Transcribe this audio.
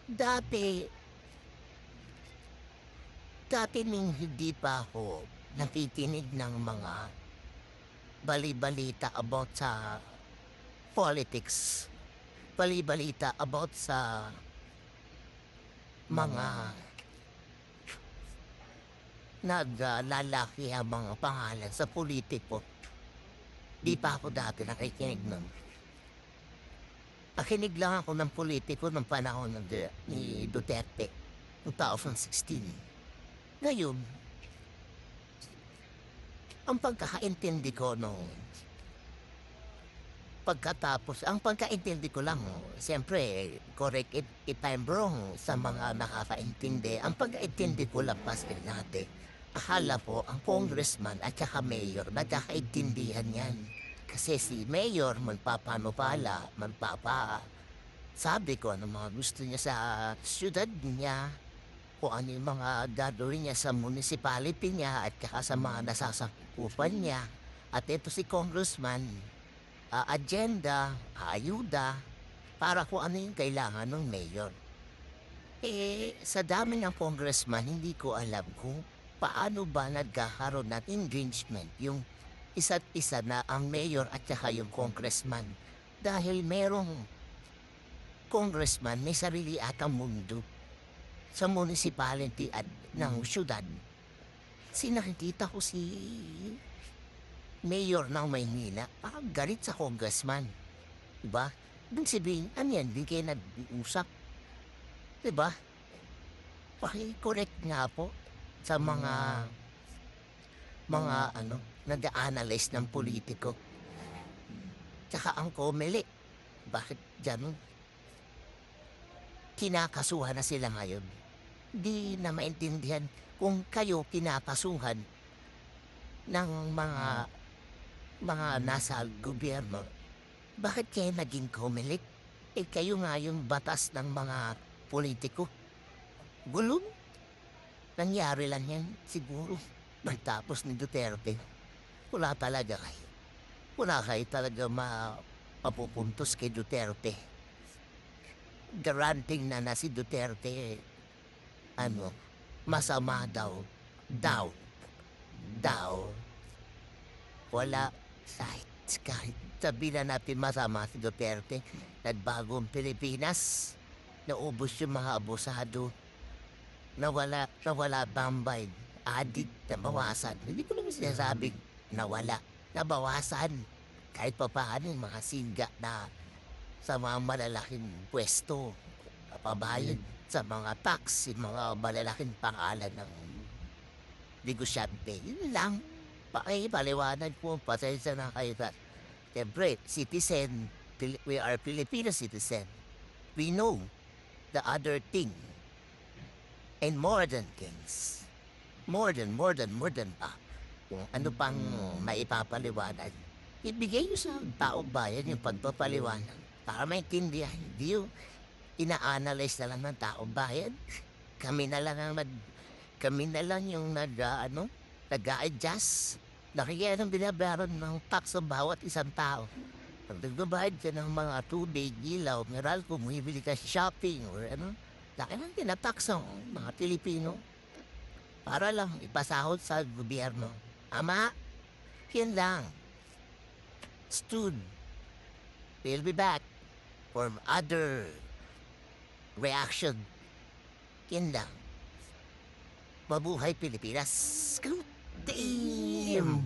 Dati, dati nung hindi pa ako nakikinig ng mga bali-balita about sa politics, bali-balita about sa mga naglalaki ang mga pangalan sa politiko. Di pa ako dati nakikinig nun. Nakinig lang ako ng politiko ng panahon ni Duterte, 2016. Ngayon, ang pagkakaintindi ko nung ang pagkaintindi ko lang, siyempre, correct if I'm wrong sa mga nakakaintindi. Ang pagkaintindi ko lang pas natin, akala ko ang congressman at saka mayor, nagkakaintindihan yan. Kasi si mayor, sabi ko ano mga gusto niya sa syudad niya, kung ano yung mga gagawin niya sa municipality niya at saka sa mga nasasakupan niya. At ito si congressman, agenda, ayuda, para kung ano yung kailangan ng mayor. Sa dami ng congressman, hindi ko alam kung paano ba nagkakaroon ng engagement yung isa't isa na ang mayor at saka yung congressman. Dahil merong congressman may sarili atang mundo sa municipality at ng syudad. Nakikita ko si Mayor ng Maynila, parang galit sa congressman. Diba? Ibig sabihin, ano yan, di kayo nag-uusap. Diba? Paki-correct nga po sa mga nag-a-analyze ng politiko. Tsaka ang komeli, bakit dyan kinakasuhan na sila ngayon? Di na maintindihan kung kayo kinakasuhan ng mga nasa gobyerno, bakit kayo naging komelik? Kayo nga yung batas ng mga politiko. Gulong. Nangyari lang yan siguro pagtapos ni Duterte. Wala talaga kayo. Wala kayo talaga mapupuntos kay Duterte. Garanting na si Duterte, masama daw. Wala, kahit sabihin na natin masama si Duterte, nagbagong Pilipinas, naubos yung mga abusado, nawala bambay, adik, nabawasan. Hindi ko naman sinasabing nawala, nabawasan. Kahit pa paano yung mga siga na sa mga malalaking pwesto, pabayad sa mga tax, yung mga malalaking pangalan ng negosyante. Yun lang. Paliwanag po, pasensya na kayo. Siyempre, citizen, we are Filipino citizen. We know the other thing. And more than things. More than pa. Kung ano pang maipapaliwanag. Ibigay nyo sa taong bayan yung pagpapaliwanag para maintindihan. Hindi yung ina-analyze na lang ng taong bayan. Kami na lang yung nag-a-adjust. Nakikiyan ang binabayaran ng tax sa bawat isang tao. Pag nagbabayad ka ng mga tubig, ilaw, meral, kung bumibili ka sa shopping or laki lang tinatax ang mga Pilipino para lang ipasahod sa gobyerno. Ama, yan lang. Stud, we'll be back for other reaction. Yan lang. Mabuhay Pilipinas. Damn!